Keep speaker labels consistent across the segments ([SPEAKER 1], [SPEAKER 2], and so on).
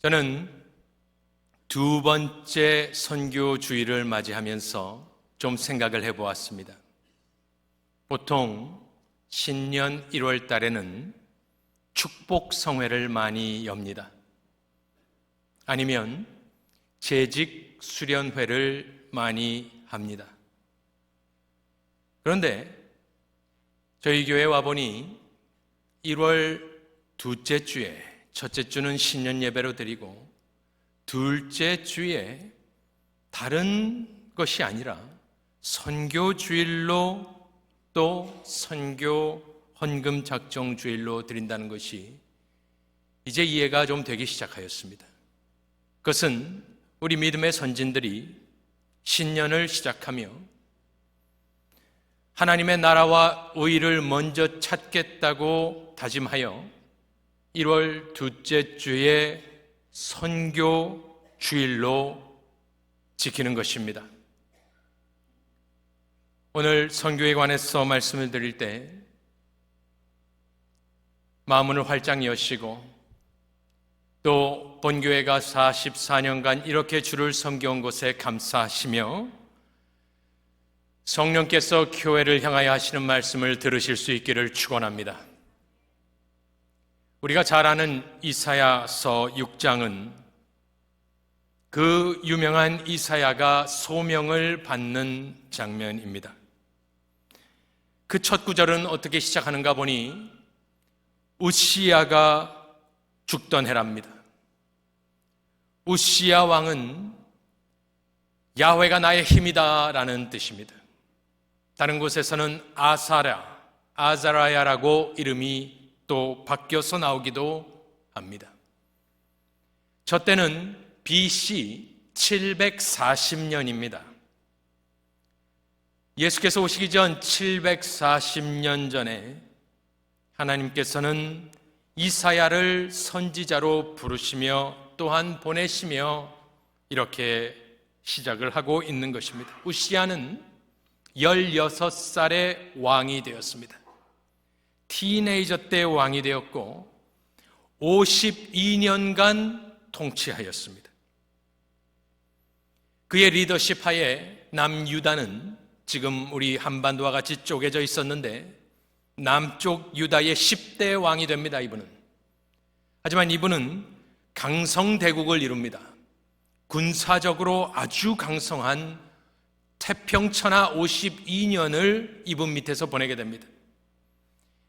[SPEAKER 1] 저는 두 번째 선교 주일을 맞이하면서 좀 생각을 해보았습니다. 보통 신년 1월 달에는 축복 성회를 많이 엽니다. 아니면 재직 수련회를 많이 합니다. 그런데 저희 교회 와보니 1월 둘째 주에, 첫째 주는 신년 예배로 드리고 둘째 주에 다른 것이 아니라 선교 주일로 또 선교 헌금 작정 주일로 드린다는 것이 이제 이해가 좀 되기 시작하였습니다. 그것은 우리 믿음의 선진들이 신년을 시작하며 하나님의 나라와 의를 먼저 찾겠다고 다짐하여 1월 둘째 주에 선교 주일로 지키는 것입니다. 오늘 선교에 관해서 말씀을 드릴 때 마음을 활짝 여시고 또 본교회가 44년간 이렇게 주를 섬겨온 것에 감사하시며 성령께서 교회를 향하여 하시는 말씀을 들으실 수 있기를 축원합니다. 우리가 잘 아는 이사야서 6장은 그 유명한 이사야가 소명을 받는 장면입니다. 그 첫 구절은 어떻게 시작하는가 보니 우시야가 죽던 해랍니다. 우시야 왕은 야훼가 나의 힘이다 라는 뜻입니다. 다른 곳에서는 아자라야라고 이름이 또 바뀌어서 나오기도 합니다. 저 때는 BC 740년입니다. 예수께서 오시기 전 740년 전에 하나님께서는 이사야를 선지자로 부르시며 또한 보내시며 이렇게 시작을 하고 있는 것입니다. 우시야는 16살의 왕이 되었습니다. 티네이저 때 왕이 되었고 52년간 통치하였습니다. 그의 리더십 하에 남유다는 지금 우리 한반도와 같이 쪼개져 있었는데 남쪽 유다의 10대 왕이 됩니다. 이분은. 하지만 이분은 강성대국을 이룹니다. 군사적으로 아주 강성한 태평천하 52년을 이분 밑에서 보내게 됩니다.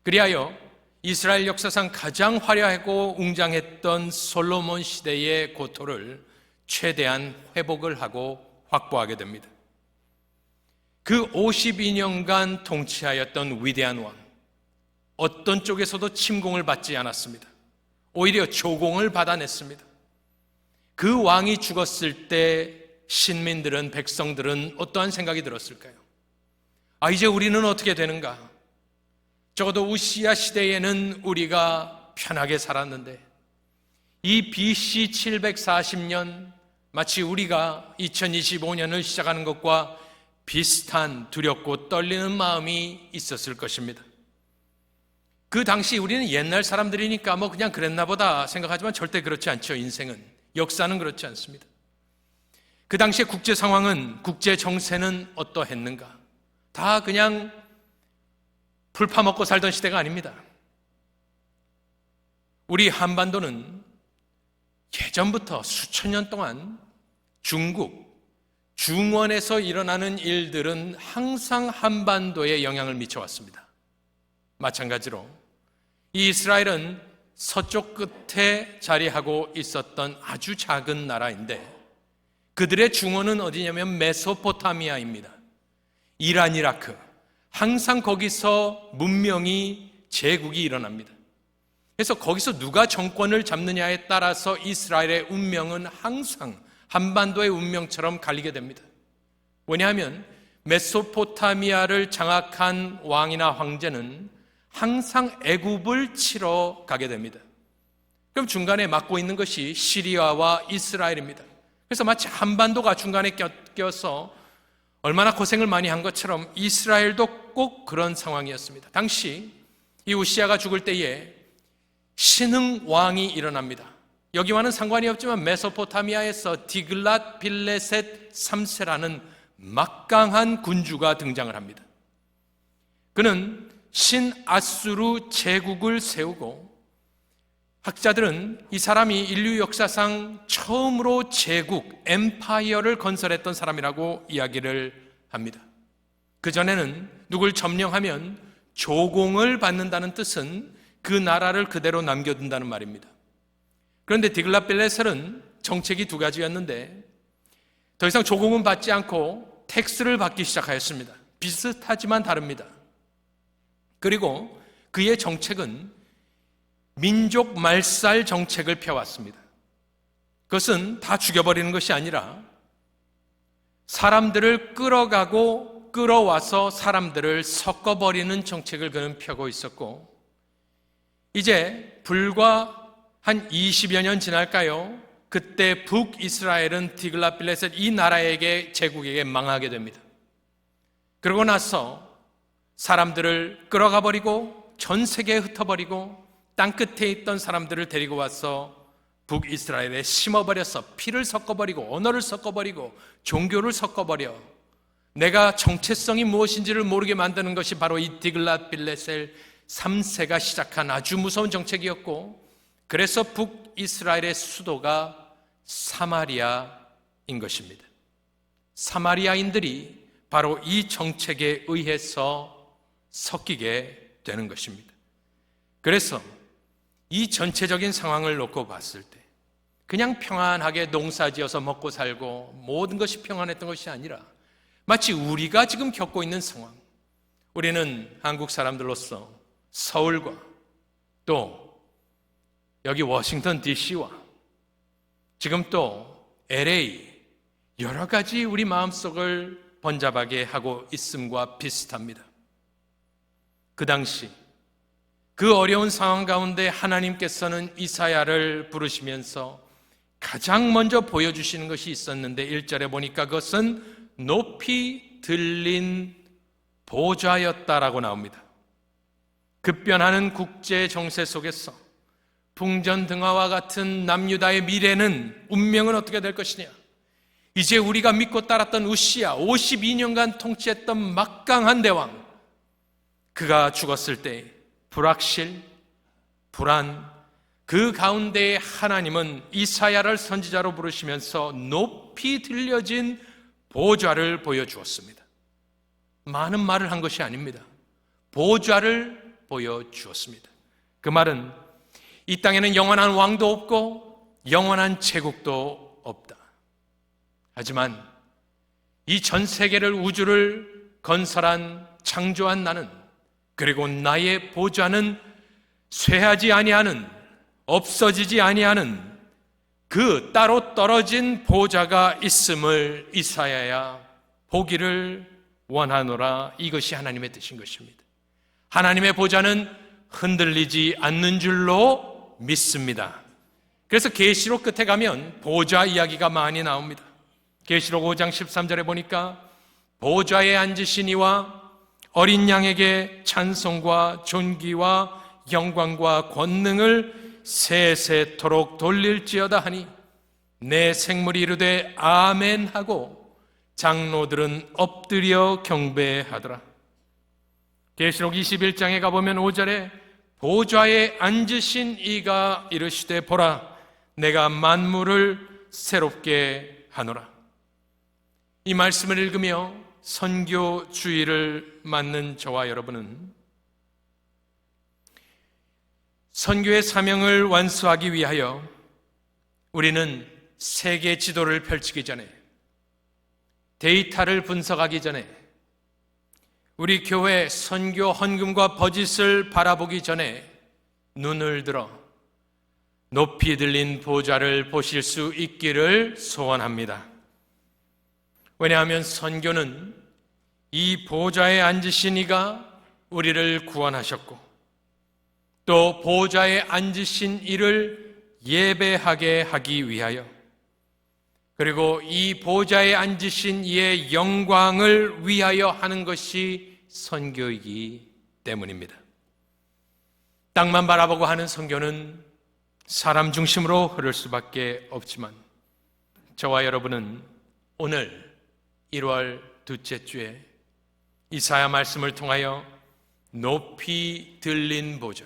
[SPEAKER 1] 그리하여 이스라엘 역사상 가장 화려하고 웅장했던 솔로몬 시대의 고토를 최대한 회복을 하고 확보하게 됩니다. 그 52년간 통치하였던 위대한 왕, 어떤 쪽에서도 침공을 받지 않았습니다. 오히려 조공을 받아냈습니다. 그 왕이 죽었을 때 신민들은, 백성들은 어떠한 생각이 들었을까요? 이제 우리는 어떻게 되는가? 적어도 우시야 시대에는 우리가 편하게 살았는데 이 BC 740년 마치 우리가 2025년을 시작하는 것과 비슷한 두렵고 떨리는 마음이 있었을 것입니다. 그 당시 우리는 옛날 사람들이니까 그냥 그랬나 보다 생각하지만 절대 그렇지 않죠. 인생은, 역사는 그렇지 않습니다. 그 당시의 국제 상황은, 국제 정세는 어떠했는가? 다 그냥 풀 파먹고 살던 시대가 아닙니다. 우리 한반도는 예전부터 수천 년 동안 중국, 중원에서 일어나는 일들은 항상 한반도에 영향을 미쳐왔습니다. 마찬가지로 이스라엘은 서쪽 끝에 자리하고 있었던 아주 작은 나라인데 그들의 중원은 어디냐면 메소포타미아입니다. 이란, 이라크, 항상 거기서 문명이, 제국이 일어납니다. 그래서 거기서 누가 정권을 잡느냐에 따라서 이스라엘의 운명은 항상 한반도의 운명처럼 갈리게 됩니다. 왜냐하면 메소포타미아를 장악한 왕이나 황제는 항상 애굽을 치러 가게 됩니다. 그럼 중간에 맡고 있는 것이 시리아와 이스라엘입니다. 그래서 마치 한반도가 중간에 껴서 얼마나 고생을 많이 한 것처럼 이스라엘도 꼭 그런 상황이었습니다. 당시 이 우시야가 죽을 때에 신흥 왕이 일어납니다. 여기와는 상관이 없지만 메소포타미아에서 디글랏 빌레셋 3세라는 막강한 군주가 등장을 합니다. 그는 신아수르 제국을 세우고, 학자들은 이 사람이 인류 역사상 처음으로 제국, 엠파이어를 건설했던 사람이라고 이야기를 합니다. 그전에는 누굴 점령하면 조공을 받는다는 뜻은 그 나라를 그대로 남겨둔다는 말입니다. 그런데 디글랏빌레셀은 정책이 두 가지였는데 더 이상 조공은 받지 않고 텍스를 받기 시작하였습니다. 비슷하지만 다릅니다. 그리고 그의 정책은 민족 말살 정책을 펴왔습니다. 그것은 다 죽여버리는 것이 아니라 사람들을 끌어가고 끌어와서 사람들을 섞어버리는 정책을 그는 펴고 있었고, 이제 불과 한 20여 년 지날까요? 그때 북이스라엘은 디글랏빌레셋 이 나라에게, 제국에게 망하게 됩니다. 그러고 나서 사람들을 끌어가 버리고 전 세계에 흩어버리고 땅끝에 있던 사람들을 데리고 와서 북이스라엘에 심어버려서 피를 섞어버리고 언어를 섞어버리고 종교를 섞어버려 내가 정체성이 무엇인지를 모르게 만드는 것이 바로 이 디글랏빌레셀 3세가 시작한 아주 무서운 정책이었고, 그래서 북이스라엘의 수도가 사마리아인 것입니다. 사마리아인들이 바로 이 정책에 의해서 섞이게 되는 것입니다. 그래서 이 전체적인 상황을 놓고 봤을 때 그냥 평안하게 농사지어서 먹고 살고 모든 것이 평안했던 것이 아니라 마치 우리가 지금 겪고 있는 상황, 우리는 한국 사람들로서 서울과 또 여기 워싱턴 DC와 지금 또 LA 여러 가지 우리 마음속을 번잡하게 하고 있음과 비슷합니다. 그 당시 그 어려운 상황 가운데 하나님께서는 이사야를 부르시면서 가장 먼저 보여주시는 것이 있었는데 1절에 보니까 그것은 높이 들린 보좌였다라고 나옵니다. 급변하는 국제 정세 속에서 풍전등화와 같은 남유다의 미래는, 운명은 어떻게 될 것이냐? 이제 우리가 믿고 따랐던 우시야, 52년간 통치했던 막강한 대왕, 그가 죽었을 때 불확실, 불안, 그 가운데에 하나님은 이사야를 선지자로 부르시면서 높이 들려진 보좌를 보여주었습니다. 많은 말을 한 것이 아닙니다. 보좌를 보여주었습니다. 그 말은 이 땅에는 영원한 왕도 없고 영원한 제국도 없다. 하지만 이 전 세계를, 우주를 건설한, 창조한 나는, 그리고 나의 보좌는 쇠하지 아니하는, 없어지지 아니하는 그 따로 떨어진 보좌가 있음을 이사야야 보기를 원하노라. 이것이 하나님의 뜻인 것입니다. 하나님의 보좌는 흔들리지 않는 줄로 믿습니다. 그래서 계시록 끝에 가면 보좌 이야기가 많이 나옵니다. 계시록 5장 13절에 보니까 보좌에 앉으신 이와 어린 양에게 찬송과 존귀와 영광과 권능을 세세토록 돌릴지어다 하니 내 생물이 이르되 아멘 하고 장로들은 엎드려 경배하더라. 계시록 21장에 가보면 5절에 보좌에 앉으신 이가 이르시되 보라 내가 만물을 새롭게 하노라. 이 말씀을 읽으며 선교 주의를 맡는 저와 여러분은 선교의 사명을 완수하기 위하여 우리는 세계 지도를 펼치기 전에, 데이터를 분석하기 전에, 우리 교회 선교 헌금과 버짓을 바라보기 전에 눈을 들어 높이 들린 보좌를 보실 수 있기를 소원합니다. 왜냐하면 선교는 이 보좌에 앉으신 이가 우리를 구원하셨고 또 보좌에 앉으신 이를 예배하게 하기 위하여, 그리고 이 보좌에 앉으신 이의 영광을 위하여 하는 것이 선교이기 때문입니다. 땅만 바라보고 하는 선교는 사람 중심으로 흐를 수밖에 없지만 저와 여러분은 오늘 1월 둘째 주에 이사야 말씀을 통하여 높이 들린 보좌,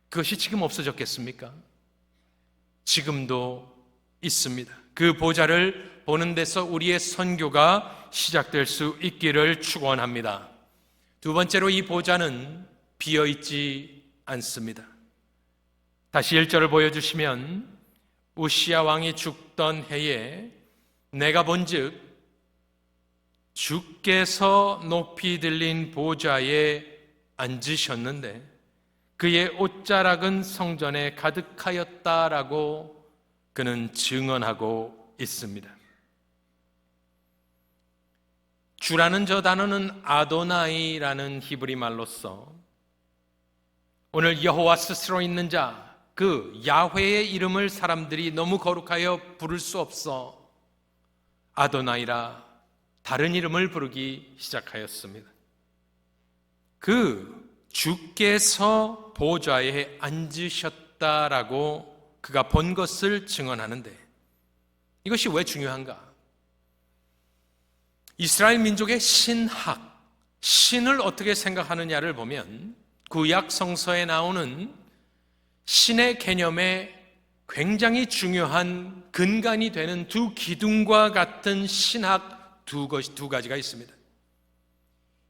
[SPEAKER 1] 그것이 지금 없어졌겠습니까? 지금도 있습니다. 그 보좌를 보는 데서 우리의 선교가 시작될 수 있기를 축원합니다. 두 번째로 이 보좌는 비어있지 않습니다. 다시 1절을 보여주시면 우시야 왕이 죽던 해에 내가 본즉 주께서 높이 들린 보좌에 앉으셨는데 그의 옷자락은 성전에 가득하였다라고 그는 증언하고 있습니다. 주라는 저 단어는 아도나이라는 히브리 말로서 오늘 여호와 스스로 있는 자, 그 야훼의 이름을 사람들이 너무 거룩하여 부를 수 없어 아도나이라 다른 이름을 부르기 시작하였습니다. 그 주께서 보좌에 앉으셨다라고 그가 본 것을 증언하는데 이것이 왜 중요한가? 이스라엘 민족의 신학, 신을 어떻게 생각하느냐를 보면 구약 성서에 나오는 신의 개념에 굉장히 중요한 근간이 되는 두 기둥과 같은 신학 두 가지가 있습니다.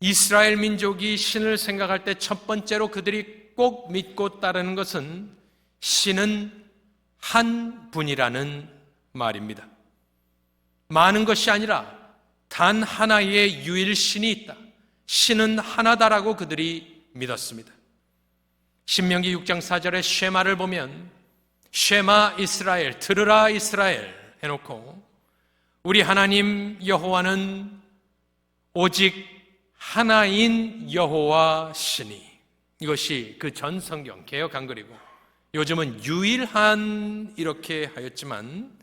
[SPEAKER 1] 이스라엘 민족이 신을 생각할 때 첫 번째로 그들이 꼭 믿고 따르는 것은 신은 한 분이라는 말입니다. 많은 것이 아니라 단 하나의 유일신이 있다. 신은 하나다라고 그들이 믿었습니다. 신명기 6장 4절의 쉐마를 보면 쉐마 이스라엘, 들으라 이스라엘 해놓고 우리 하나님 여호와는 오직 하나인 여호와 신이, 이것이 그 전 성경 개역 한글이고 요즘은 유일한 이렇게 하였지만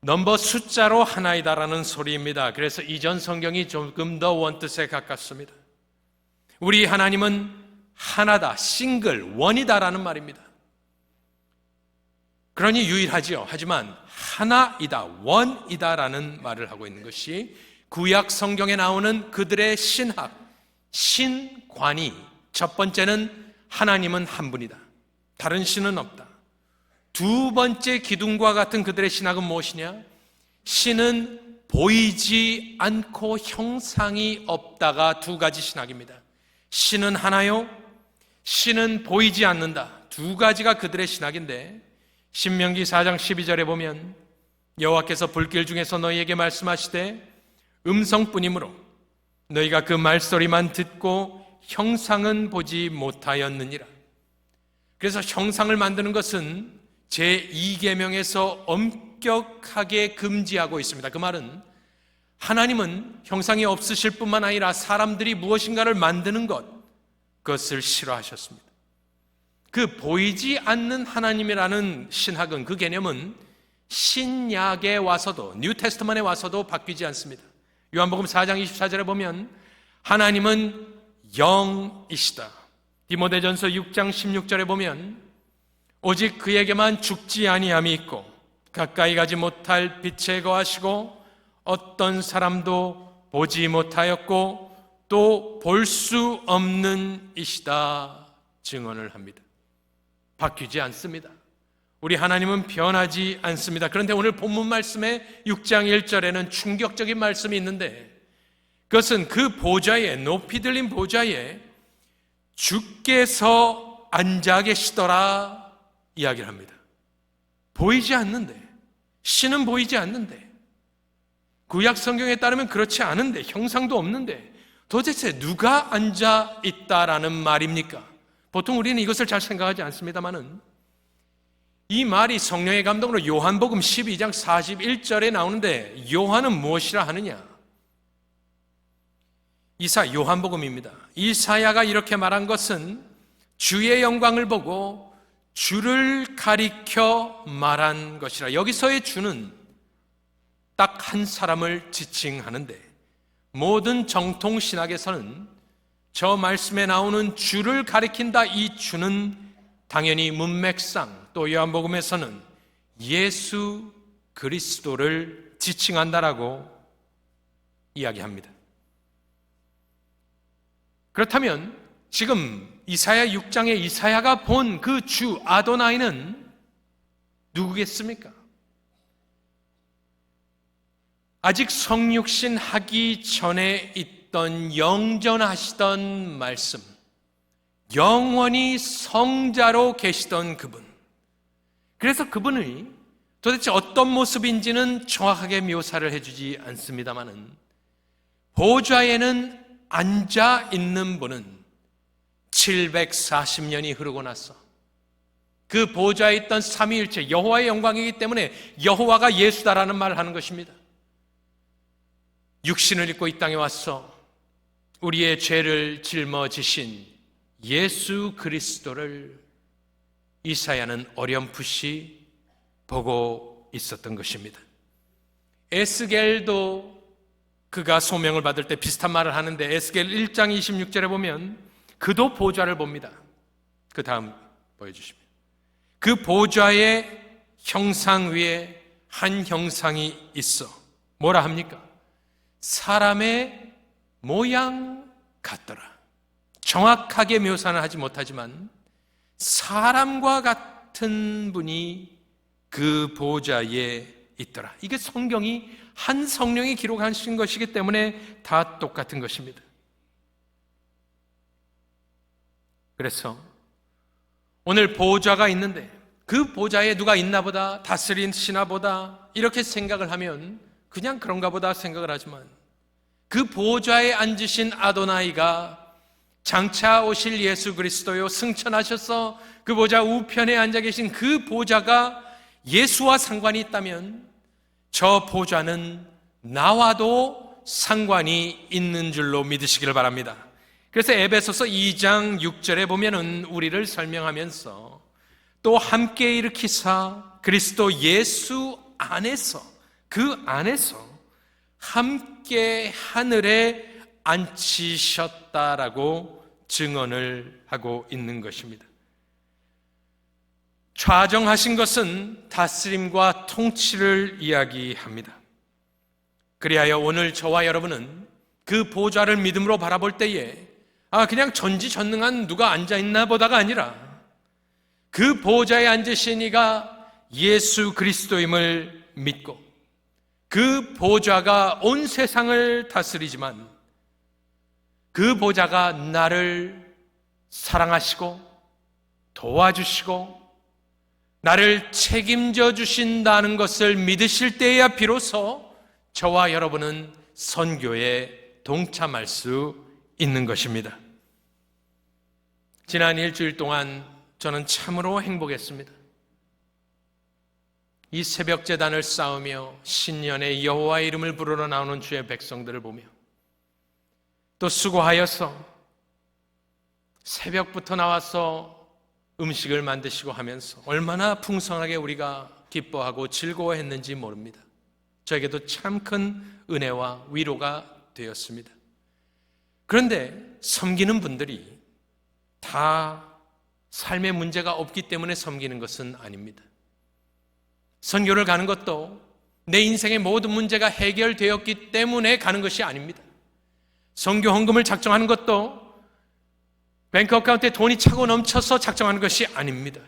[SPEAKER 1] 넘버 숫자로 하나이다라는 소리입니다. 그래서 이전 성경이 조금 더 원뜻에 가깝습니다. 우리 하나님은 하나다, 싱글, 원이다라는 말입니다. 그러니 유일하지요. 하지만 하나이다, 원이다라는 말을 하고 있는 것이 구약 성경에 나오는 그들의 신학, 신관이 첫 번째는 하나님은 한 분이다. 다른 신은 없다. 두 번째 기둥과 같은 그들의 신학은 무엇이냐? 신은 보이지 않고 형상이 없다가 두 가지 신학입니다. 신은 하나요, 신은 보이지 않는다. 두 가지가 그들의 신학인데 신명기 4장 12절에 보면 여호와께서 불길 중에서 너희에게 말씀하시되 음성뿐이므로 너희가 그 말소리만 듣고 형상은 보지 못하였느니라. 그래서 형상을 만드는 것은 제2계명에서 엄격하게 금지하고 있습니다. 그 말은 하나님은 형상이 없으실 뿐만 아니라 사람들이 무엇인가를 만드는 그것을 싫어하셨습니다. 그 보이지 않는 하나님이라는 신학은, 그 개념은 신약에 와서도, 뉴 테스트먼에 와서도 바뀌지 않습니다. 요한복음 4장 24절에 보면 하나님은 영이시다. 디모데전서 6장 16절에 보면 오직 그에게만 죽지 아니함이 있고 가까이 가지 못할 빛에 거하시고 어떤 사람도 보지 못하였고 또 볼 수 없는 이시다 증언을 합니다. 바뀌지 않습니다. 우리 하나님은 변하지 않습니다. 그런데 오늘 본문 말씀의 6장 1절에는 충격적인 말씀이 있는데 그것은 그 보좌에, 높이 들린 보좌에 주께서 앉아 계시더라 이야기를 합니다. 보이지 않는데, 신은 보이지 않는데, 구약 성경에 따르면 그렇지 않은데, 형상도 없는데 도대체 누가 앉아 있다라는 말입니까? 보통 우리는 이것을 잘 생각하지 않습니다만은 이 말이 성령의 감동으로 요한복음 12장 41절에 나오는데 요한은 무엇이라 하느냐? 요한복음입니다. 이사야가 이렇게 말한 것은 주의 영광을 보고 주를 가리켜 말한 것이라. 여기서의 주는 딱 한 사람을 지칭하는데 모든 정통 신학에서는 저 말씀에 나오는 주를 가리킨다, 이 주는 당연히 문맥상 또 요한복음에서는 예수 그리스도를 지칭한다라고 이야기합니다. 그렇다면 지금 이사야 6장에 이사야가 본 그 주 아도나이는 누구겠습니까? 아직 성육신 하기 전에 있던 영전하시던 말씀, 영원히 성자로 계시던 그분. 그래서 그분이 도대체 어떤 모습인지는 정확하게 묘사를 해주지 않습니다마는 보좌에는 앉아 있는 분은 740년이 흐르고 나서 그 보좌에 있던 삼위일체 여호와의 영광이기 때문에 여호와가 예수다라는 말을 하는 것입니다. 육신을 입고 이 땅에 와서 우리의 죄를 짊어지신 예수 그리스도를 이사야는 어렴풋이 보고 있었던 것입니다. 에스겔도 그가 소명을 받을 때 비슷한 말을 하는데 에스겔 1장 26절에 보면 그도 보좌를 봅니다. 그 다음 보여주시면 그 보좌의 형상 위에 한 형상이 있어 뭐라 합니까? 사람의 모양 같더라. 정확하게 묘사는 하지 못하지만 사람과 같은 분이 그 보좌에 있더라. 이게 성경이 한 성령이 기록하신 것이기 때문에 다 똑같은 것입니다. 그래서 오늘 보좌가 있는데 그 보좌에 누가 있나 보다, 다스리시나 보다 이렇게 생각을 하면 그냥 그런가 보다 생각을 하지만 그 보좌에 앉으신 아도나이가 장차 오실 예수 그리스도요, 승천하셔서 그 보좌 우편에 앉아 계신 그 보좌가 예수와 상관이 있다면 저 보좌는 나와도 상관이 있는 줄로 믿으시기를 바랍니다. 그래서 에베소서 2장 6절에 보면은 우리를 설명하면서 또 함께 일으키사 그리스도 예수 안에서 그 안에서 함께 하늘에 앉히셨다라고 증언을 하고 있는 것입니다. 좌정하신 것은 다스림과 통치를 이야기합니다. 그리하여 오늘 저와 여러분은 그 보좌를 믿음으로 바라볼 때에 그냥 전지전능한 누가 앉아있나 보다가 아니라 그 보좌에 앉으신 이가 예수 그리스도임을 믿고 그 보좌가 온 세상을 다스리지만 그 보좌가 나를 사랑하시고 도와주시고 나를 책임져 주신다는 것을 믿으실 때에야 비로소 저와 여러분은 선교에 동참할 수 있는 것입니다. 지난 일주일 동안 저는 참으로 행복했습니다. 이 새벽 제단을 쌓으며 신년에 여호와의 이름을 부르러 나오는 주의 백성들을 보며 또 수고하여서 새벽부터 나와서 음식을 만드시고 하면서 얼마나 풍성하게 우리가 기뻐하고 즐거워했는지 모릅니다. 저에게도 참 큰 은혜와 위로가 되었습니다. 그런데 섬기는 분들이 다 삶의 문제가 없기 때문에 섬기는 것은 아닙니다. 선교를 가는 것도 내 인생의 모든 문제가 해결되었기 때문에 가는 것이 아닙니다. 선교 헌금을 작정하는 것도 뱅크 어카운트에 돈이 차고 넘쳐서 작정하는 것이 아닙니다.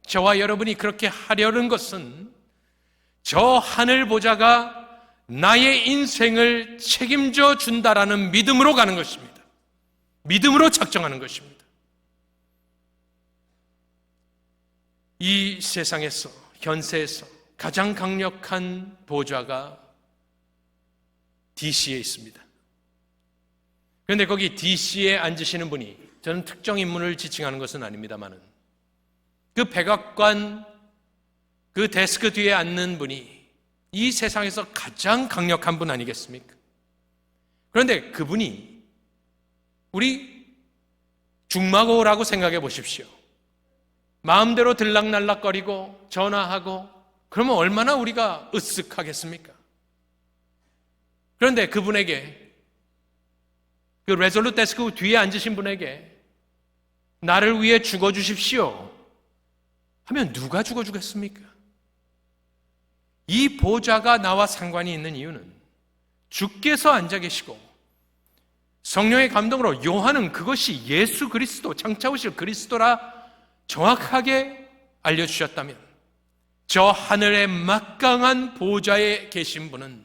[SPEAKER 1] 저와 여러분이 그렇게 하려는 것은 저 하늘 보좌가 나의 인생을 책임져 준다라는 믿음으로 가는 것입니다. 믿음으로 작정하는 것입니다. 이 세상에서, 현세에서 가장 강력한 보좌가 DC에 있습니다. 그런데 거기 DC에 앉으시는 분이, 저는 특정 인물을 지칭하는 것은 아닙니다만은 그 백악관 그 데스크 뒤에 앉는 분이 이 세상에서 가장 강력한 분 아니겠습니까? 그런데 그분이 우리 중마고라고 생각해 보십시오. 마음대로 들락날락거리고 전화하고 그러면 얼마나 우리가 으쓱하겠습니까? 그런데 그분에게, 그 레졸루트 데스크 뒤에 앉으신 분에게 나를 위해 죽어주십시오 하면 누가 죽어주겠습니까? 이 보좌가 나와 상관이 있는 이유는 주께서 앉아 계시고 성령의 감동으로 요한은 그것이 예수 그리스도, 장차 오실 그리스도라 정확하게 알려주셨다면 저 하늘의 막강한 보좌에 계신 분은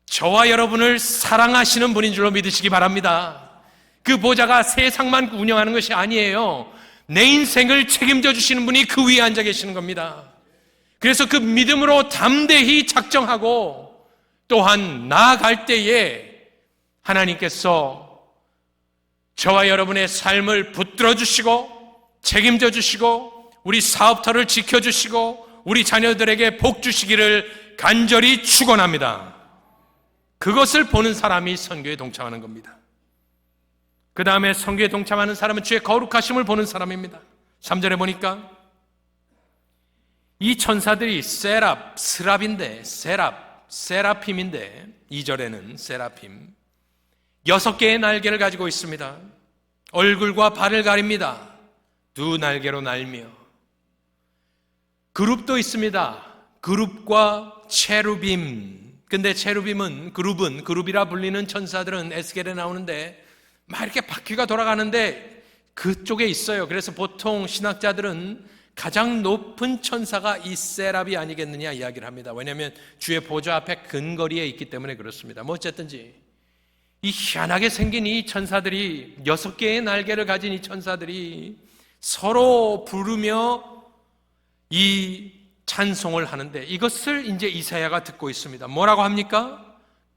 [SPEAKER 1] 저와 여러분을 사랑하시는 분인 줄로 믿으시기 바랍니다. 그 보좌가 세상만 운영하는 것이 아니에요. 내 인생을 책임져 주시는 분이 그 위에 앉아 계시는 겁니다. 그래서 그 믿음으로 담대히 작정하고 또한 나아갈 때에 하나님께서 저와 여러분의 삶을 붙들어 주시고 책임져 주시고 우리 사업터를 지켜주시고 우리 자녀들에게 복 주시기를 간절히 축원합니다. 그것을 보는 사람이 선교에 동참하는 겁니다. 그 다음에 선교에 동참하는 사람은 주의 거룩하심을 보는 사람입니다. 3절에 보니까 이 천사들이 세라핌인데 2절에는 세라핌 6개의 날개를 가지고 있습니다. 얼굴과 발을 가립니다. 두 날개로 날며 그룹도 있습니다. 그룹과 체루빔. 근데 체루빔은 그룹이라 불리는 천사들은 에스겔에 나오는데 막 이렇게 바퀴가 돌아가는데 그쪽에 있어요. 그래서 보통 신학자들은 가장 높은 천사가 이 세랍이 아니겠느냐 이야기를 합니다. 왜냐하면 주의 보좌 앞에 근거리에 있기 때문에 그렇습니다. 뭐 어쨌든지 이 희한하게 생긴 이 천사들이 6개의 날개를 가진 이 천사들이 서로 부르며 이 찬송을 하는데 이것을 이제 이사야가 듣고 있습니다. 뭐라고 합니까?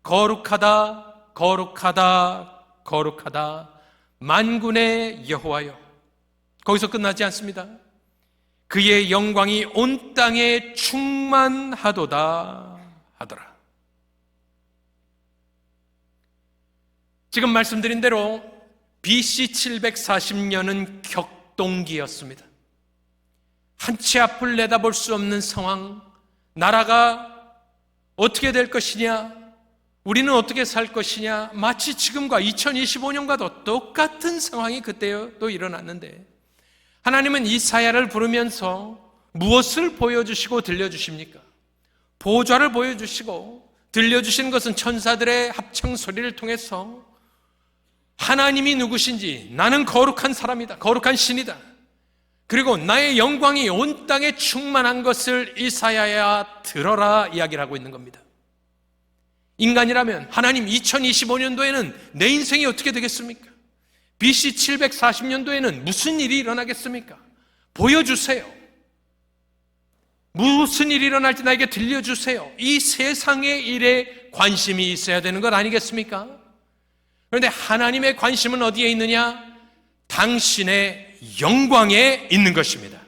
[SPEAKER 1] 거룩하다, 거룩하다, 거룩하다, 만군의 여호와여. 거기서 끝나지 않습니다. 그의 영광이 온 땅에 충만하도다 하더라. 지금 말씀드린 대로 BC 740년은 격동기였습니다. 한치 앞을 내다볼 수 없는 상황, 나라가 어떻게 될 것이냐, 우리는 어떻게 살 것이냐, 마치 지금과 2025년과도 똑같은 상황이 그때도 일어났는데 하나님은 이사야를 부르면서 무엇을 보여주시고 들려주십니까? 보좌를 보여주시고 들려주시는 것은 천사들의 합창 소리를 통해서 하나님이 누구신지, 나는 거룩한 사람이다, 거룩한 신이다, 그리고 나의 영광이 온 땅에 충만한 것을 이사야야 들어라 이야기를 하고 있는 겁니다. 인간이라면 하나님 2025년도에는 내 인생이 어떻게 되겠습니까? BC 740년도에는 무슨 일이 일어나겠습니까? 보여주세요. 무슨 일이 일어날지 나에게 들려주세요. 이 세상의 일에 관심이 있어야 되는 것 아니겠습니까? 그런데 하나님의 관심은 어디에 있느냐? 당신의 영광에 있는 것입니다.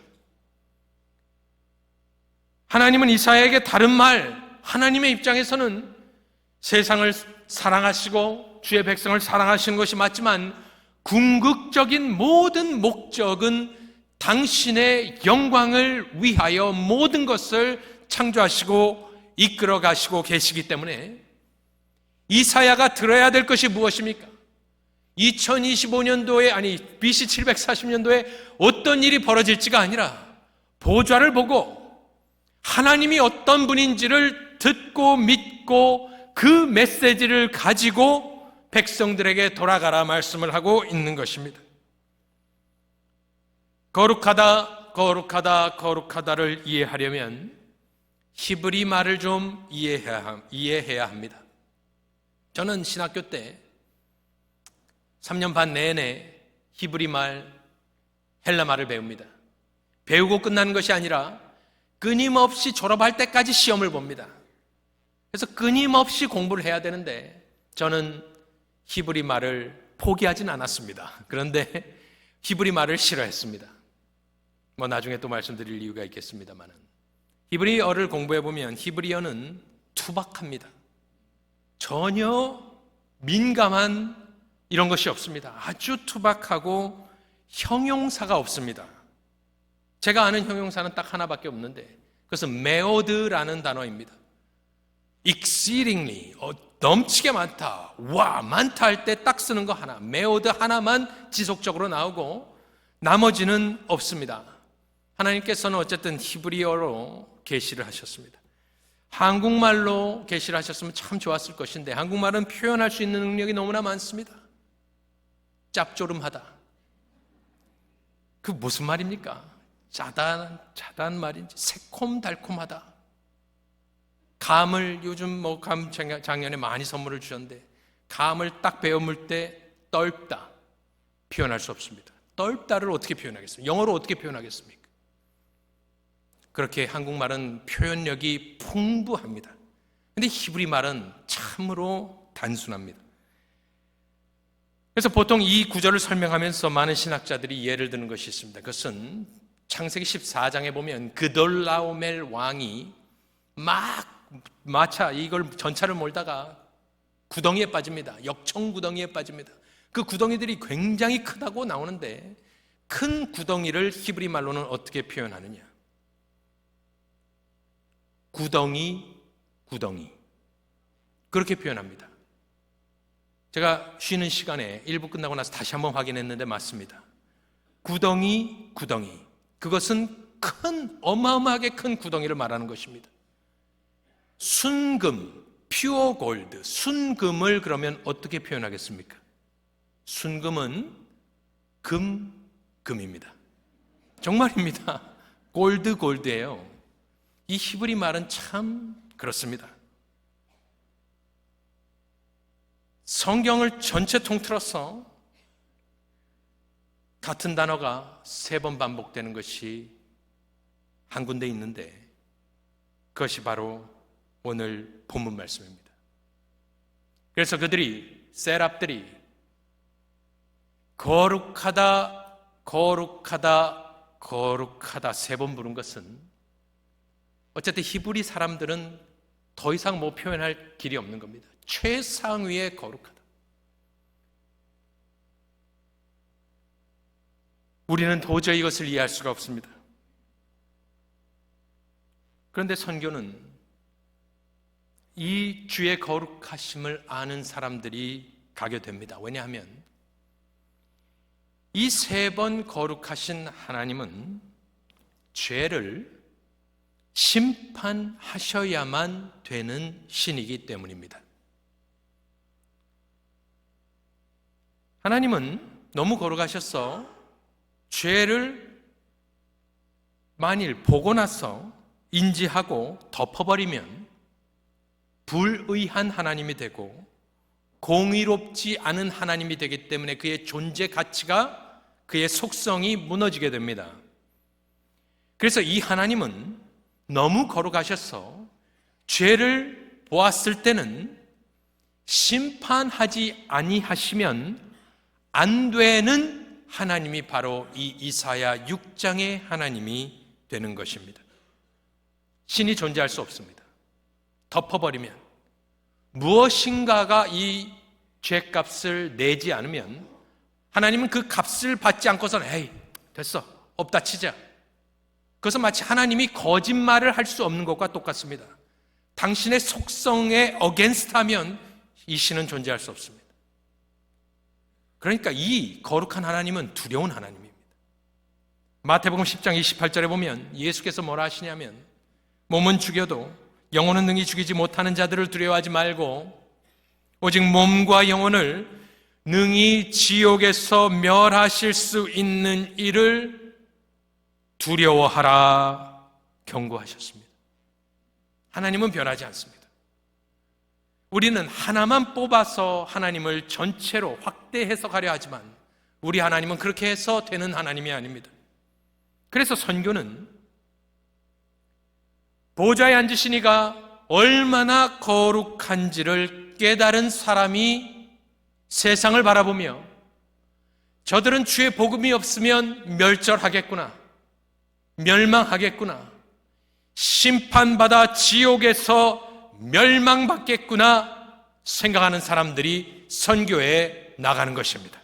[SPEAKER 1] 하나님은 이사야에게 다른 말, 하나님의 입장에서는 세상을 사랑하시고 주의 백성을 사랑하시는 것이 맞지만 궁극적인 모든 목적은 당신의 영광을 위하여 모든 것을 창조하시고 이끌어 가시고 계시기 때문에 이사야가 들어야 될 것이 무엇입니까? 2025년도에 BC 740년도에 어떤 일이 벌어질지가 아니라 보좌를 보고 하나님이 어떤 분인지를 듣고 믿고 그 메시지를 가지고 백성들에게 돌아가라 말씀을 하고 있는 것입니다. 거룩하다, 거룩하다, 거룩하다를 이해하려면 히브리 말을 좀 이해해야 합니다. 저는 신학교 때 3년 반 내내 히브리 말, 헬라 말을 배웁니다. 배우고 끝나는 것이 아니라 끊임없이 졸업할 때까지 시험을 봅니다. 그래서 끊임없이 공부를 해야 되는데 저는 히브리 말을 포기하진 않았습니다. 그런데 히브리 말을 싫어했습니다. 나중에 또 말씀드릴 이유가 있겠습니다만 히브리어를 공부해보면 히브리어는 투박합니다. 전혀 민감한 이런 것이 없습니다. 아주 투박하고 형용사가 없습니다. 제가 아는 형용사는 딱 하나밖에 없는데 그것은 메오드라는 단어입니다. exceedingly, 넘치게 많다, 와 많다 할 때 딱 쓰는 거 하나, 메오드 하나만 지속적으로 나오고 나머지는 없습니다. 하나님께서는 어쨌든 히브리어로 계시를 하셨습니다. 한국말로 계시를 하셨으면 참 좋았을 것인데 한국말은 표현할 수 있는 능력이 너무나 많습니다. 짭조름하다. 그 무슨 말입니까? 짜단 말인지 새콤달콤하다. 감을 요즘 감 작년에 많이 선물을 주셨는데 감을 딱 베어 물 때 떫다. 표현할 수 없습니다. 떫다를 어떻게 표현하겠습니까? 영어로 어떻게 표현하겠습니까? 그렇게 한국말은 표현력이 풍부합니다. 근데 히브리 말은 참으로 단순합니다. 그래서 보통 이 구절을 설명하면서 많은 신학자들이 예를 드는 것이 있습니다. 그것은 창세기 14장에 보면 그돌라오멜 왕이 마차 이걸 전차를 몰다가 구덩이에 빠집니다. 역청 구덩이에 빠집니다. 그 구덩이들이 굉장히 크다고 나오는데 큰 구덩이를 히브리 말로는 어떻게 표현하느냐? 구덩이 그렇게 표현합니다. 제가 쉬는 시간에 1부 끝나고 나서 다시 한번 확인했는데 맞습니다. 구덩이 그것은 어마어마하게 큰 구덩이를 말하는 것입니다. 순금, 퓨어 골드, 순금을 그러면 어떻게 표현하겠습니까? 순금은 금입니다. 정말입니다. 골드예요. 이 히브리 말은 참 그렇습니다. 성경을 전체 통틀어서 같은 단어가 3번 반복되는 것이 한 군데 있는데 그것이 바로 오늘 본문 말씀입니다. 그래서 세랍들이 거룩하다 3번 부른 것은 어쨌든 히브리 사람들은 더 이상 표현할 길이 없는 겁니다. 최상위의 거룩하다. 우리는 도저히 이것을 이해할 수가 없습니다. 그런데 선교는 이 주의 거룩하심을 아는 사람들이 가게 됩니다. 왜냐하면 이 3번 거룩하신 하나님은 죄를 심판하셔야만 되는 신이기 때문입니다. 하나님은 너무 거룩하셔서 죄를 만일 보고 나서 인지하고 덮어버리면 불의한 하나님이 되고 공의롭지 않은 하나님이 되기 때문에 그의 존재 가치가 그의 속성이 무너지게 됩니다. 그래서 이 하나님은 너무 거룩하셔서 죄를 보았을 때는 심판하지 아니하시면 안 되는 하나님이 바로 이 이사야 6장의 하나님이 되는 것입니다. 신이 존재할 수 없습니다. 덮어버리면 무엇인가가 이 죄값을 내지 않으면 하나님은 그 값을 받지 않고서는 에이 됐어 없다 치자. 그것은 마치 하나님이 거짓말을 할 수 없는 것과 똑같습니다. 당신의 속성에 어게인스트하면 이 신은 존재할 수 없습니다. 그러니까 이 거룩한 하나님은 두려운 하나님입니다. 마태복음 10장 28절에 보면 예수께서 뭐라 하시냐면 몸은 죽여도 영혼은 능히 죽이지 못하는 자들을 두려워하지 말고 오직 몸과 영혼을 능히 지옥에서 멸하실 수 있는 이를 두려워하라 경고하셨습니다. 하나님은 변하지 않습니다. 우리는 하나만 뽑아서 하나님을 전체로 확대 해석하려 하지만 우리 하나님은 그렇게 해서 되는 하나님이 아닙니다. 그래서 선교는 보좌에 앉으신 이가 얼마나 거룩한지를 깨달은 사람이 세상을 바라보며 저들은 주의 복음이 없으면 멸절하겠구나, 멸망하겠구나, 심판받아 지옥에서 멸망받겠구나 생각하는 사람들이 선교에 나가는 것입니다.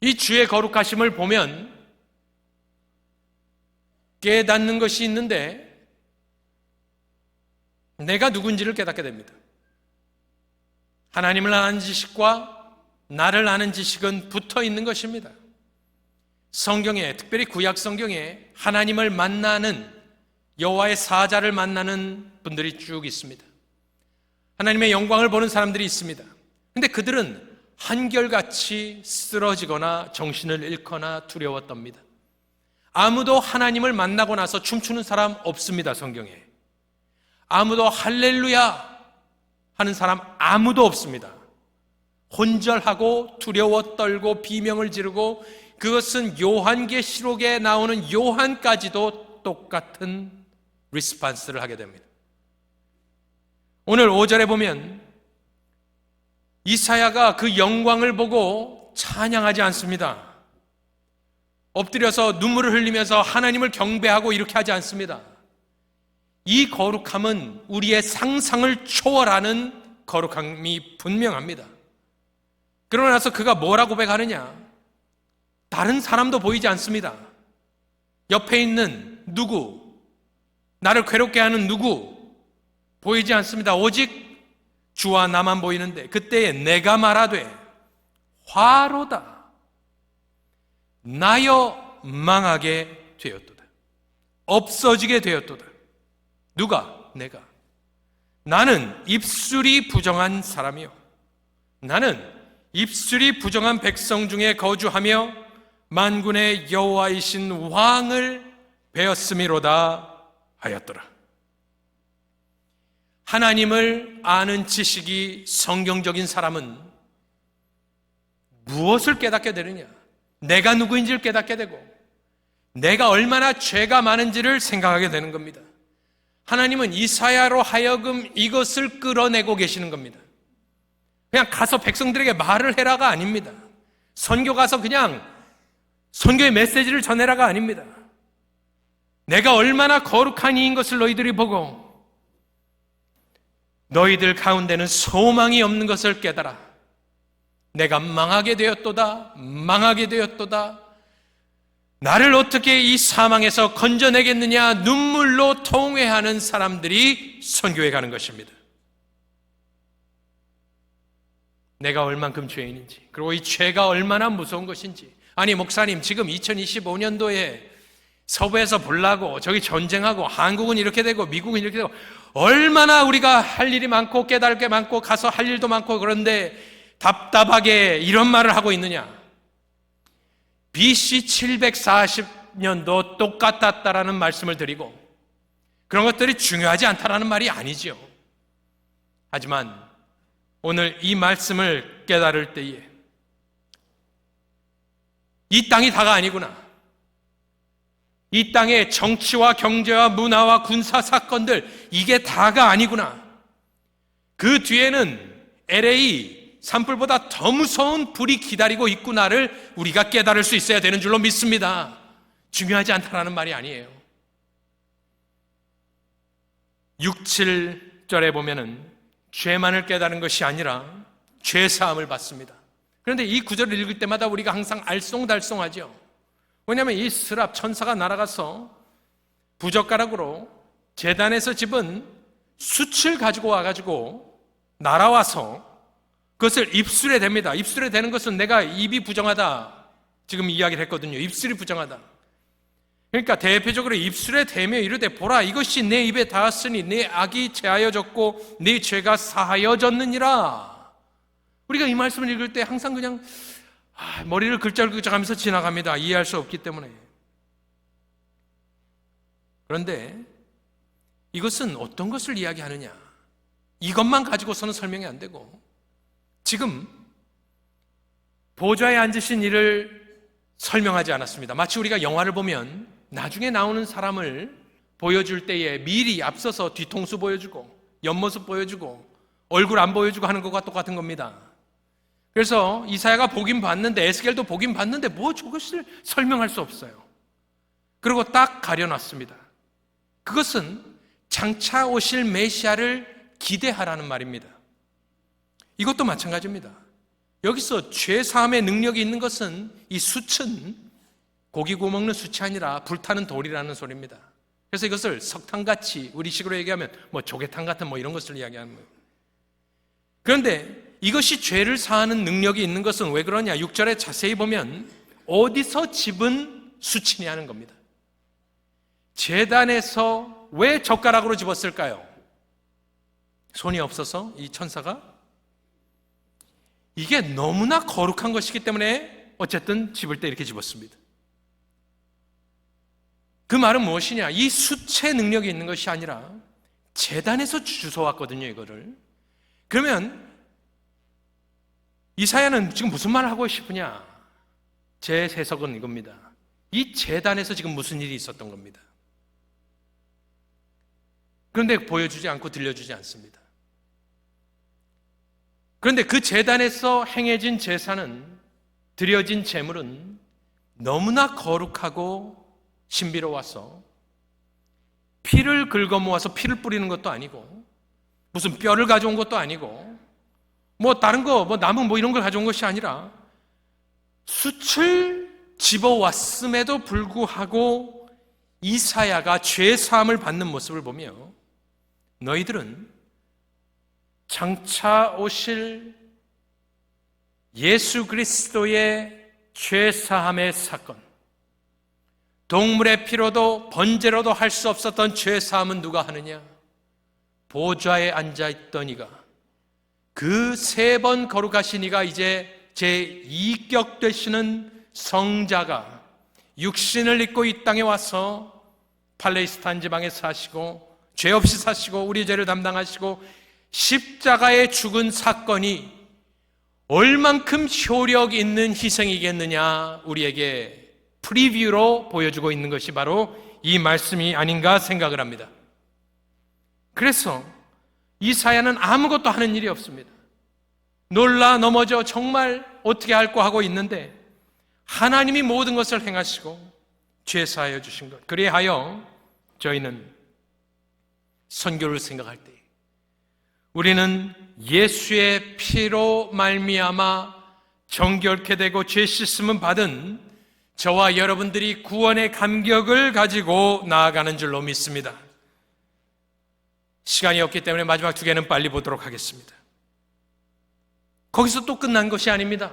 [SPEAKER 1] 이 주의 거룩하심을 보면 깨닫는 것이 있는데 내가 누군지를 깨닫게 됩니다. 하나님을 아는 지식과 나를 아는 지식은 붙어 있는 것입니다. 성경에, 특별히 구약 성경에 하나님을 만나는, 여호와의 사자를 만나는 분들이 쭉 있습니다. 하나님의 영광을 보는 사람들이 있습니다. 근데 그들은 한결같이 쓰러지거나 정신을 잃거나 두려웠답니다. 아무도 하나님을 만나고 나서 춤추는 사람 없습니다, 성경에. 아무도 할렐루야 하는 사람 아무도 없습니다. 혼절하고 두려워 떨고 비명을 지르고, 그것은 요한계시록에 나오는 요한까지도 똑같은 리스판스를 하게 됩니다. 오늘 5절에 보면 이사야가 그 영광을 보고 찬양하지 않습니다. 엎드려서 눈물을 흘리면서 하나님을 경배하고 이렇게 하지 않습니다. 이 거룩함은 우리의 상상을 초월하는 거룩함이 분명합니다. 그러고 나서 그가 뭐라고 고백하느냐? 다른 사람도 보이지 않습니다. 옆에 있는 누구, 나를 괴롭게 하는 누구 보이지 않습니다. 오직 주와 나만 보이는데, 그때에 내가 말하되 화로다, 나여 망하게 되었도다, 없어지게 되었도다. 누가? 내가. 나는 입술이 부정한 사람이요, 나는 입술이 부정한 백성 중에 거주하며 만군의 여호와이신 왕을 배웠음이로다 하였더라. 하나님을 아는 지식이 성경적인 사람은 무엇을 깨닫게 되느냐? 내가 누구인지를 깨닫게 되고, 내가 얼마나 죄가 많은지를 생각하게 되는 겁니다. 하나님은 이사야로 하여금 이것을 끌어내고 계시는 겁니다. 그냥 가서 백성들에게 말을 해라가 아닙니다. 선교 가서 그냥 선교의 메시지를 전해라가 아닙니다. 내가 얼마나 거룩한 이인 것을 너희들이 보고 너희들 가운데는 소망이 없는 것을 깨달아. 내가 망하게 되었도다, 망하게 되었도다. 나를 어떻게 이 사망에서 건져내겠느냐, 눈물로 통회하는 사람들이 선교에 가는 것입니다. 내가 얼만큼 죄인인지, 그리고 이 죄가 얼마나 무서운 것인지. 아니 목사님, 지금 2025년도에 서부에서 보려고 저기 전쟁하고 한국은 이렇게 되고 미국은 이렇게 되고 얼마나 우리가 할 일이 많고 깨달을 게 많고 가서 할 일도 많고, 그런데 답답하게 이런 말을 하고 있느냐? BC 740년도 똑같았다라는 말씀을 드리고, 그런 것들이 중요하지 않다라는 말이 아니지요. 하지만 오늘 이 말씀을 깨달을 때에 이 땅이 다가 아니구나, 이 땅의 정치와 경제와 문화와 군사 사건들, 이게 다가 아니구나, 그 뒤에는 LA 산불보다 더 무서운 불이 기다리고 있구나를 우리가 깨달을 수 있어야 되는 줄로 믿습니다. 중요하지 않다라는 말이 아니에요. 6, 7절에 보면은 죄만을 깨달은 것이 아니라 죄사함을 받습니다. 그런데 이 구절을 읽을 때마다 우리가 항상 알쏭달쏭하죠. 왜냐하면 이 스랍 천사가 날아가서 부젓가락으로 제단에서 집은 숯을 가지고 와가지고 날아와서 그것을 입술에 댑니다. 입술에 대는 것은 내가 입이 부정하다, 지금 이야기를 했거든요. 입술이 부정하다. 그러니까 대표적으로 입술에 대며 이르되 보라, 이것이 내 입에 닿았으니 내 악이 제하여졌고 내 죄가 사하여졌느니라. 우리가 이 말씀을 읽을 때 항상 그냥 머리를 긁적긁적하면서 지나갑니다. 이해할 수 없기 때문에. 그런데 이것은 어떤 것을 이야기하느냐, 이것만 가지고서는 설명이 안 되고, 지금 보좌에 앉으신 이를 설명하지 않았습니다. 마치 우리가 영화를 보면 나중에 나오는 사람을 보여줄 때에 미리 앞서서 뒤통수 보여주고 옆모습 보여주고 얼굴 안 보여주고 하는 것과 똑같은 겁니다. 그래서 이사야가 보긴 봤는데, 에스겔도 보긴 봤는데 뭐 저것을 설명할 수 없어요. 그리고 딱 가려놨습니다. 그것은 장차 오실 메시아를 기대하라는 말입니다. 이것도 마찬가지입니다. 여기서 죄사함의 능력이 있는 것은 이 숯은 고기 구워 먹는 숯이 아니라 불타는 돌이라는 소리입니다. 그래서 이것을 석탄같이, 우리식으로 얘기하면 뭐 조개탕 같은 뭐 이런 것을 이야기하는 거예요. 그런데 이것이 죄를 사하는 능력이 있는 것은 왜 그러냐? 6절에 자세히 보면 어디서 집은 수치냐 하는 겁니다. 제단에서 왜 젓가락으로 집었을까요? 손이 없어서 이 천사가? 이게 너무나 거룩한 것이기 때문에 어쨌든 집을 때 이렇게 집었습니다. 그 말은 무엇이냐? 이 수채 능력이 있는 것이 아니라 제단에서 주워왔거든요, 이거를. 그러면 이사야는 지금 무슨 말을 하고 싶으냐? 제 해석은 이겁니다. 이 제단에서 지금 무슨 일이 있었던 겁니다. 그런데 보여주지 않고 들려주지 않습니다. 그런데 그 제단에서 행해진 제사는, 드려진 제물은 너무나 거룩하고 신비로워서 피를 긁어 모아서 피를 뿌리는 것도 아니고 무슨 뼈를 가져온 것도 아니고 뭐 다른 거, 뭐 나무 뭐 이런 걸 가져온 것이 아니라 숯을 집어왔음에도 불구하고 이사야가 죄 사함을 받는 모습을 보며 너희들은 장차 오실 예수 그리스도의 죄 사함의 사건, 동물의 피로도 번제로도 할 수 없었던 죄 사함은 누가 하느냐? 보좌에 앉아있던 이가, 그 3번 거룩하신 이가 이제 제2격 되시는 성자가 육신을 입고 이 땅에 와서 팔레스타인 지방에 사시고 죄 없이 사시고 우리 죄를 담당하시고 십자가에 죽은 사건이 얼만큼 효력 있는 희생이겠느냐, 우리에게 프리뷰로 보여주고 있는 것이 바로 이 말씀이 아닌가 생각을 합니다. 그래서 이사야는 아무것도 하는 일이 없습니다. 놀라 넘어져 정말 어떻게 할까 하고 있는데 하나님이 모든 것을 행하시고 죄사하여 주신 것, 그리하여 저희는 선교를 생각할 때 우리는 예수의 피로 말미암아 정결케 되고 죄 씻음을 받은 저와 여러분들이 구원의 감격을 가지고 나아가는 줄로 믿습니다. 시간이 없기 때문에 마지막 2개는 빨리 보도록 하겠습니다. 거기서 또 끝난 것이 아닙니다.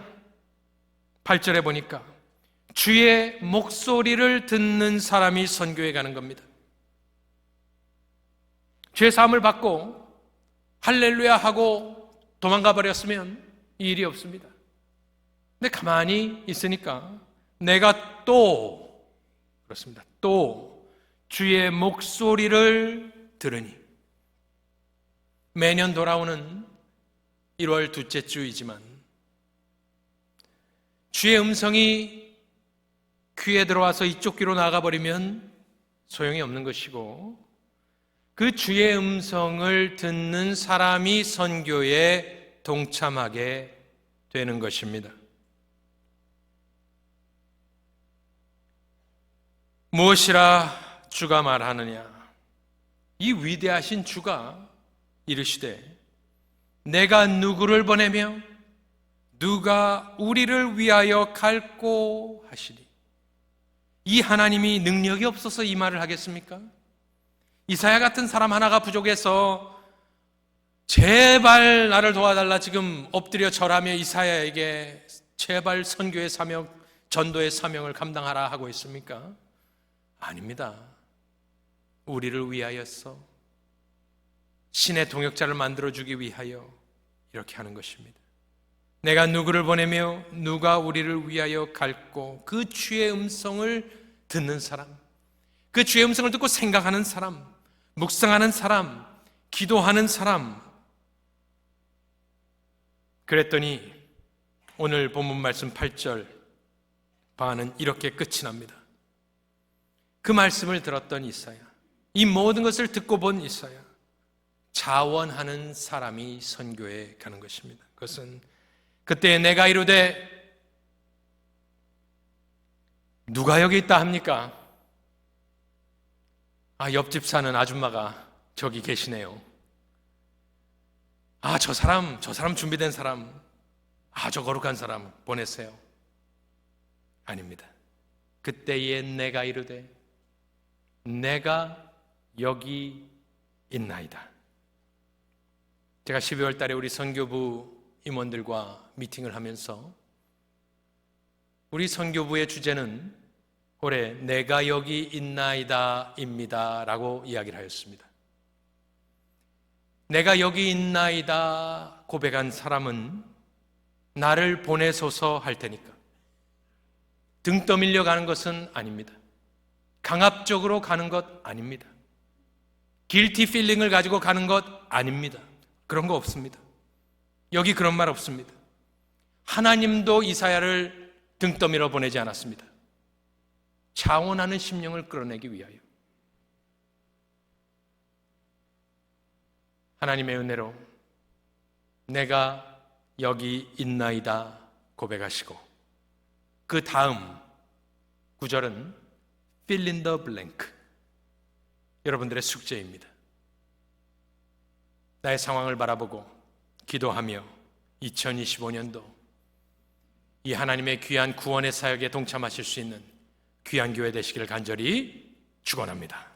[SPEAKER 1] 8절에 보니까 주의 목소리를 듣는 사람이 선교에 가는 겁니다. 죄 사함을 받고 할렐루야 하고 도망가 버렸으면 이 일이 없습니다. 근데 가만히 있으니까 내가 또, 그렇습니다, 또 주의 목소리를 들으니, 매년 돌아오는 1월 둘째 주이지만 주의 음성이 귀에 들어와서 이쪽 귀로 나가버리면 소용이 없는 것이고, 그 주의 음성을 듣는 사람이 선교에 동참하게 되는 것입니다. 무엇이라 주가 말하느냐? 이 위대하신 주가 이르시되 내가 누구를 보내며 누가 우리를 위하여 갈꼬 하시리. 이 하나님이 능력이 없어서 이 말을 하겠습니까? 이사야 같은 사람 하나가 부족해서 제발 나를 도와달라 지금 엎드려 절하며 이사야에게 제발 선교의 사명, 전도의 사명을 감당하라 하고 있습니까? 아닙니다. 우리를 위하여서, 신의 동역자를 만들어주기 위하여 이렇게 하는 것입니다. 내가 누구를 보내며 누가 우리를 위하여 갈꼬, 그 주의 음성을 듣는 사람, 그 주의 음성을 듣고 생각하는 사람, 묵상하는 사람, 기도하는 사람. 그랬더니 오늘 본문 말씀 8절 반은 이렇게 끝이 납니다. 그 말씀을 들었던 이사야, 이 모든 것을 듣고 본 이사야, 자원하는 사람이 선교에 가는 것입니다. 그것은 그때 내가 이르되 누가 여기 있다 합니까? 옆집 사는 아줌마가 저기 계시네요. 저 사람 준비된 사람, 저 거룩한 사람 보냈어요. 아닙니다. 그때에 내가 이르되 내가 여기 있나이다. 제가 12월 달에 우리 선교부 임원들과 미팅을 하면서 우리 선교부의 주제는 올해 내가 여기 있나이다 입니다 라고 이야기를 하였습니다. 내가 여기 있나이다 고백한 사람은 나를 보내소서 할 테니까 등 떠밀려 가는 것은 아닙니다. 강압적으로 가는 것 아닙니다. 길티 필링을 가지고 가는 것 아닙니다. 그런 거 없습니다. 여기 그런 말 없습니다. 하나님도 이사야를 등 떠밀어 보내지 않았습니다. 자원하는 심령을 끌어내기 위하여 하나님의 은혜로 내가 여기 있나이다 고백하시고 그 다음 구절은 fill in the blank, 여러분들의 숙제입니다. 나의 상황을 바라보고 기도하며 2025년도 이 하나님의 귀한 구원의 사역에 동참하실 수 있는 귀한 교회 되시기를 간절히 축원합니다.